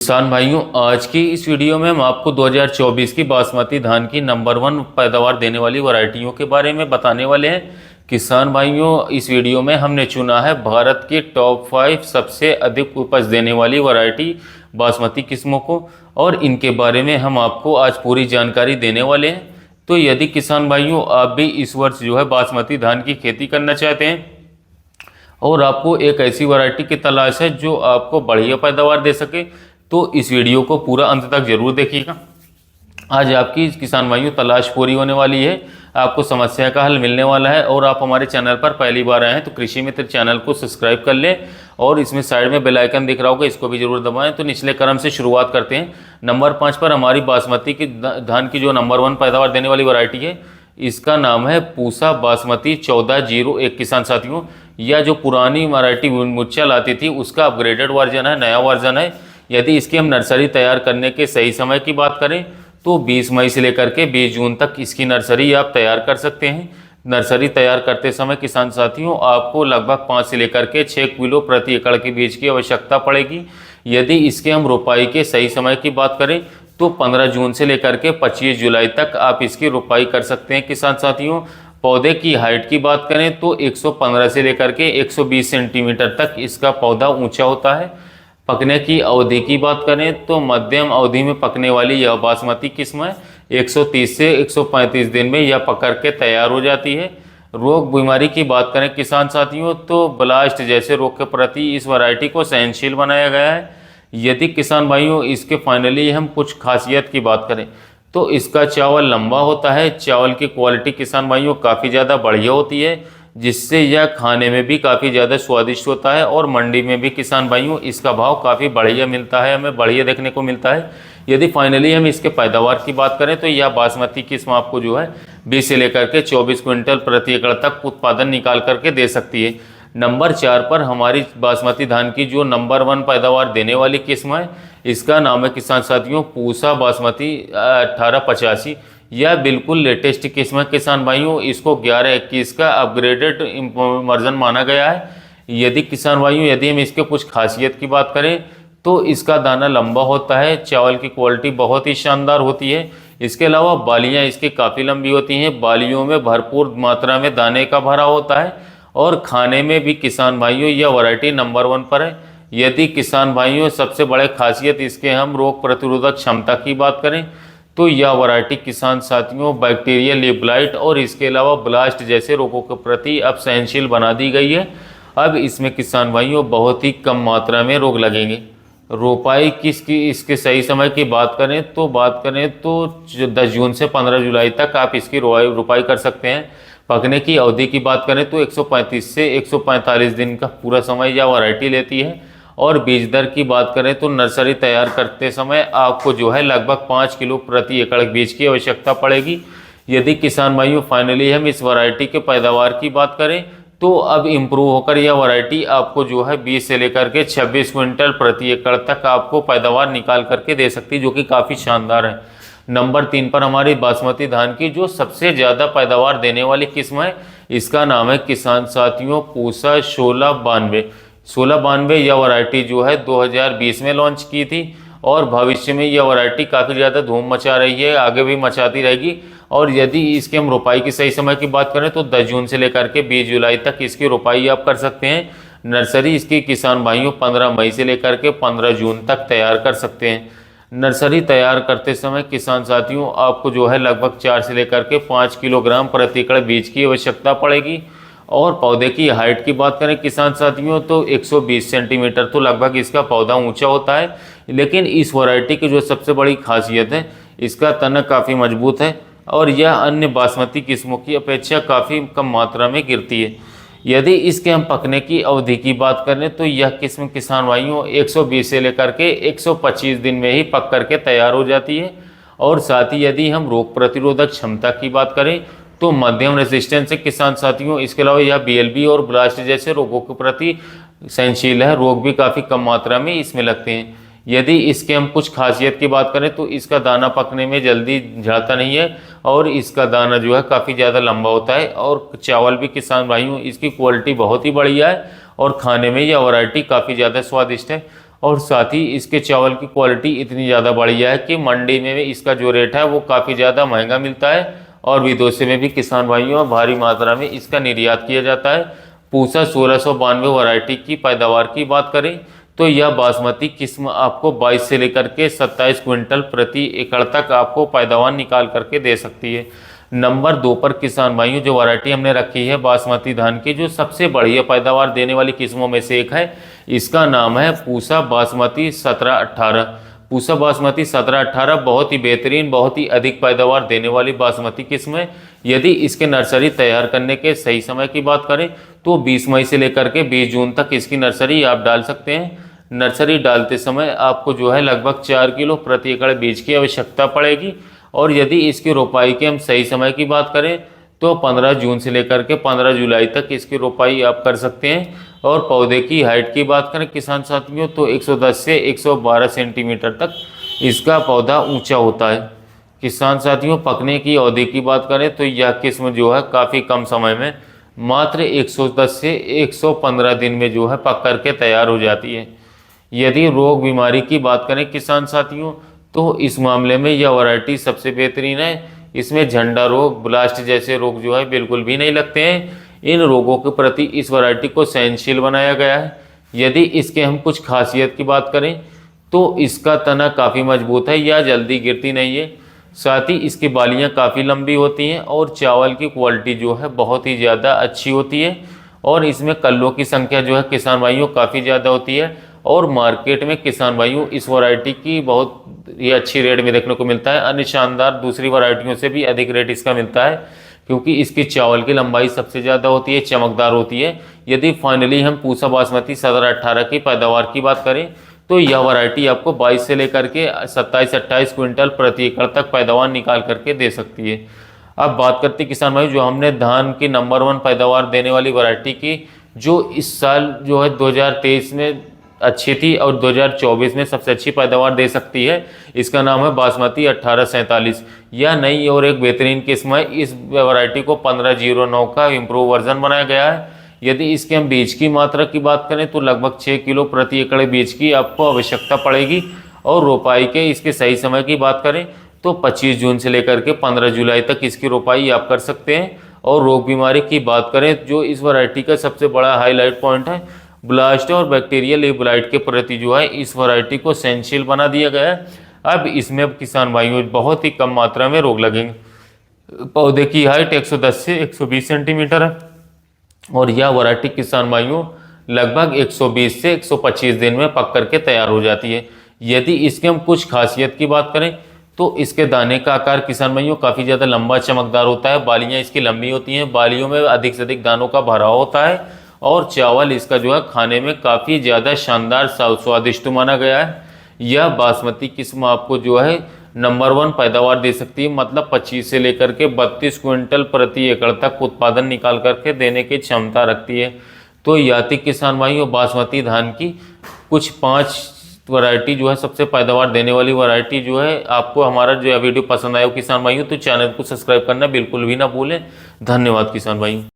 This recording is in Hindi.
किसान भाइयों, आज की इस वीडियो में हम आपको 2024 की बासमती धान की नंबर 1 पैदावार देने वाली वैरायटियों के बारे में बताने वाले हैं। किसान भाइयों, इस वीडियो में हमने चुना है भारत के टॉप 5 सबसे अधिक उपज देने वाली वैरायटी बासमती किस्मों को, और इनके बारे में हम आपको आज पूरी जानकारी देने वाले हैं। तो यदि किसान भाइयों आप भी इस वर्ष जो है बासमती धान की खेती करना चाहते हैं और आपको एक ऐसी वैरायटी की तलाश है जो आपको बढ़िया पैदावार दे सके, तो इस वीडियो को पूरा अंत तक जरूर देखिएगा। आज आपकी किसान भाइयों तलाश पूरी होने वाली है, आपको समस्या का हल मिलने वाला है। और आप हमारे चैनल पर पहली बार आए हैं तो कृषि मित्र चैनल को सब्सक्राइब कर लें, और इसमें साइड में बेल आइकन दिख रहा होगा, इसको भी जरूर दबाएं। तो निचले क्रम से शुरुआत करते हैं। नंबर 5 पर हमारी बासमती की धान की जो नंबर 1 पैदावार देने वाली वैरायटी है, इसका नाम है पूसा बासमती 1401। किसान साथियों, यह जो पुरानी वैरायटी मुच्छा लाती थी उसका अपग्रेडेड वर्जन है, नया वर्जन है। यदि इसकी हम नर्सरी तैयार करने के सही समय की बात करें तो 20 मई से लेकर के 20 जून तक इसकी नर्सरी आप तैयार कर सकते हैं। नर्सरी तैयार करते समय किसान साथियों आपको लगभग 5 से लेकर के 6 किलो प्रति एकड़ के बीज की आवश्यकता पड़ेगी। यदि इसके हम रोपाई के सही समय की बात करें तो 15 जून से लेकर के 25 जुलाई तक आप इसकी रोपाई कर सकते हैं। किसान साथियों, पौधे की हाइट की बात करें तो 115 से लेकर के 120 सेंटीमीटर तक इसका पौधा ऊंचा होता है। पकने की अवधि की बात करें तो मध्यम अवधि में पकने वाली यह बासमती किस्म है। 130 से 135 दिन में यह पकड़ के तैयार हो जाती है। रोग बीमारी की बात करें किसान साथियों तो ब्लास्ट जैसे रोग के प्रति इस वैरायटी को सहनशील बनाया गया है। यदि किसान भाइयों इसके फाइनली हम कुछ खासियत की बात करें तो इसका चावल लंबा होता है। चावल की क्वालिटी किसान भाइयों काफ़ी ज़्यादा बढ़िया होती है, जिससे यह खाने में भी काफ़ी ज़्यादा स्वादिष्ट होता है, और मंडी में भी किसान भाइयों इसका भाव काफ़ी बढ़िया मिलता है, हमें बढ़िया देखने को मिलता है। यदि फाइनली हम इसके पैदावार की बात करें तो यह बासमती किस्म आपको जो है 20 से लेकर के 24 क्विंटल प्रति एकड़ तक उत्पादन निकाल करके दे सकती है। नंबर 4 पर हमारी बासमती धान की जो नंबर 1 पैदावार देने वाली किस्म है, इसका नाम है किसान साथियों पूसा बासमती 1885। यह बिल्कुल लेटेस्ट किस्म है किसान भाइयों, इसको 1121 का अपग्रेडेड वर्जन माना गया है। यदि किसान भाइयों यदि हम इसके कुछ खासियत की बात करें तो इसका दाना लंबा होता है, चावल की क्वालिटी बहुत ही शानदार होती है। इसके अलावा बालियां इसकी काफ़ी लंबी होती हैं, बालियों में भरपूर मात्रा में दाने का भरा होता है, और खाने में भी किसान भाइयों यह वैरायटी नंबर 1 पर है। यदि किसान भाइयों सबसे बड़े खासियत इसके हम रोग प्रतिरोधक क्षमता की बात करें तो यह वैरायटी किसान साथियों बैक्टीरियल लीफ ब्लाइट और इसके अलावा ब्लास्ट जैसे रोगों के प्रति अब सहनशील बना दी गई है। अब इसमें किसान भाइयों बहुत ही कम मात्रा में रोग लगेंगे। रोपाई किसकी इसके सही समय की बात करें तो 10 जून से 15 जुलाई तक आप इसकी रोपाई कर सकते हैं। पकने की अवधि की बात करें तो 135 से 145 दिन का पूरा समय यह वैरायटी लेती है। और बीज दर की बात करें तो नर्सरी तैयार करते समय आपको जो है लगभग 5 किलो प्रति एकड़ बीज की आवश्यकता पड़ेगी। यदि किसान भाइयों फाइनली हम इस वैरायटी के पैदावार की बात करें तो अब इम्प्रूव होकर यह वैरायटी आपको जो है 20 से लेकर के 26 क्विंटल प्रति एकड़ तक आपको पैदावार निकाल करके दे सकती है, जो कि काफ़ी शानदार है। नंबर 3 पर हमारी बासमती धान की जो सबसे ज़्यादा पैदावार देने वाली किस्म है, इसका नाम है किसान साथियों पूसा 1692। यह वैरायटी जो है 2020 में लॉन्च की थी, और भविष्य में यह वैरायटी काफ़ी ज़्यादा धूम मचा रही है, आगे भी मचाती रहेगी। और यदि इसके हम रोपाई की सही समय की बात करें तो 10 जून से लेकर के 20 जुलाई तक इसकी रोपाई आप कर सकते हैं। नर्सरी इसकी किसान भाइयों 15 मई से लेकर के 15 जून तक तैयार कर सकते हैं। नर्सरी तैयार करते समय किसान साथियों आपको जो है लगभग 4 से लेकर के 5 किलोग्राम प्रति एकड़ बीज की आवश्यकता पड़ेगी। और पौधे की हाइट की बात करें किसान साथियों तो 120 सेंटीमीटर तो लगभग इसका पौधा ऊंचा होता है। लेकिन इस वैरायटी की जो सबसे बड़ी खासियत है, इसका तना काफ़ी मजबूत है, और यह अन्य बासमती किस्मों की अपेक्षा काफ़ी कम मात्रा में गिरती है। यदि इसके हम पकने की अवधि की बात करें तो यह किस्म किसान भाइयों 120 से लेकर के 125 दिन में ही पक करके तैयार हो जाती है। और साथ ही यदि हम रोग प्रतिरोधक क्षमता की बात करें तो मध्यम रेजिस्टेंस है किसान साथियों। इसके अलावा यह BLB और ब्लास्ट जैसे रोगों के प्रति सहनशील है, रोग भी काफ़ी कम मात्रा में इसमें लगते हैं। यदि इसके हम कुछ खासियत की बात करें तो इसका दाना पकने में जल्दी झड़ता नहीं है, और इसका दाना जो है काफ़ी ज़्यादा लंबा होता है। और चावल भी किसान भाइयों इसकी क्वालिटी बहुत ही बढ़िया है, और खाने में यह वैरायटी काफ़ी ज़्यादा स्वादिष्ट है। और साथ ही इसके चावल की क्वालिटी इतनी ज़्यादा बढ़िया है कि मंडी में भी इसका जो रेट है वो काफ़ी ज़्यादा महंगा मिलता है और विदेशों में भी किसान भाइयों भारी मात्रा में इसका निर्यात किया जाता है। पूसा 1692 वैरायटी की पैदावार की बात करें तो यह बासमती किस्म आपको 22 से लेकर के 27 क्विंटल प्रति एकड़ तक आपको पैदावार निकाल करके दे सकती है। नंबर 2 पर किसान भाइयों जो वैरायटी हमने रखी है बासमती धान की, जो सबसे बढ़िया पैदावार देने वाली किस्मों में से एक है, इसका नाम है पूसा बासमती 1718। पूसा बासमती 1718 बहुत ही बेहतरीन, बहुत ही अधिक पैदावार देने वाली बासमती किस्म है। यदि इसके नर्सरी तैयार करने के सही समय की बात करें तो 20 मई से लेकर के 20 जून तक इसकी नर्सरी आप डाल सकते हैं। नर्सरी डालते समय आपको जो है लगभग 4 किलो प्रति एकड़ बीज की आवश्यकता पड़ेगी। और यदि इसकी रोपाई के हम सही समय की बात करें तो 15 जून से लेकर के 15 जुलाई तक इसकी रोपाई आप कर सकते हैं। और पौधे की हाइट की बात करें किसान साथियों तो 110 से 112 सेंटीमीटर तक इसका पौधा ऊंचा होता है। किसान साथियों पकने की अवधि की बात करें तो यह किस्म जो है काफ़ी कम समय में मात्र 110 से 115 दिन में जो है पक करके तैयार हो जाती है। यदि रोग बीमारी की बात करें किसान साथियों तो इस मामले में यह वैरायटी सबसे बेहतरीन है। इसमें झंडा रोग, ब्लास्ट जैसे रोग जो है बिल्कुल भी नहीं लगते हैं। इन रोगों के प्रति इस वैरायटी को सहनशील बनाया गया है। यदि इसके हम कुछ खासियत की बात करें तो इसका तना काफ़ी मजबूत है, यह जल्दी गिरती नहीं है। साथ ही इसकी बालियाँ काफ़ी लंबी होती हैं और चावल की क्वालिटी जो है बहुत ही ज़्यादा अच्छी होती है। और इसमें कल्लों की संख्या जो है किसान भाइयों काफ़ी ज़्यादा होती है। और मार्केट में किसान भाइयों इस वैरायटी की बहुत ही अच्छी रेट में देखने को मिलता है। अन्य शानदार दूसरी वैरायटियों से भी अधिक रेट इसका मिलता है क्योंकि इसकी चावल की लंबाई सबसे ज़्यादा होती है, चमकदार होती है। यदि फाइनली हम पूसा बासमती 1718 की पैदावार की बात करें तो यह वैरायटी आपको 22 से लेकर के 27-28 क्विंटल प्रति एकड़ तक पैदावार निकाल करके दे सकती है। अब बात करते हैं किसान भाई जो हमने धान की नंबर 1 पैदावार देने वाली वैरायटी की, जो इस साल जो है 2023 में अच्छी थी और 2024 में सबसे अच्छी पैदावार दे सकती है। इसका नाम है बासमती 1847। यह नई और एक बेहतरीन किस्म है। इस वैरायटी को 1509 का इम्प्रूव वर्जन बनाया गया है। यदि इसके हम बीज की मात्रा की बात करें तो लगभग 6 किलो प्रति एकड़ बीज की आपको आवश्यकता पड़ेगी। और रोपाई के इसके सही समय की बात करें तो 25 जून से लेकर के 15 जुलाई तक इसकी रोपाई आप कर सकते हैं। और रोग बीमारी की बात करें जो इस वैरायटी का सबसे बड़ा हाईलाइट पॉइंट है, ब्लास्ट और बैक्टीरियल लीफ ब्लाइट के प्रति जो है इस वैरायटी को सहनशील बना दिया गया है। अब इसमें किसान भाइयों बहुत ही कम मात्रा में रोग लगेंगे। पौधे की हाइट 110 से 120 सेंटीमीटर है और यह वैरायटी किसान भाइयों लगभग 120 से 125 दिन में पक करके तैयार हो जाती है। यदि इसके हम कुछ खासियत की बात करें तो इसके दाने का आकार किसान भाइयों काफ़ी ज़्यादा लंबा चमकदार होता है। बालियाँ इसकी लंबी होती हैं, बालियों में अधिक से अधिक दानों का भराव होता है। और चावल इसका जो है खाने में काफ़ी ज़्यादा शानदार स्वादिष्ट माना गया है। यह बासमती किस्म आपको जो है नंबर 1 पैदावार दे सकती है, मतलब 25 से लेकर के 32 क्विंटल प्रति एकड़ तक उत्पादन निकाल करके देने की क्षमता रखती है। तो याति किसान भाइयों बासमती धान की कुछ 5 वैरायटी जो है सबसे पैदावार देने वाली वैरायटी जो है, आपको हमारा जो वीडियो पसंद आया हो किसान भाइयों तो चैनल को सब्सक्राइब करना बिल्कुल भी ना भूलें। धन्यवाद किसान भाइयों।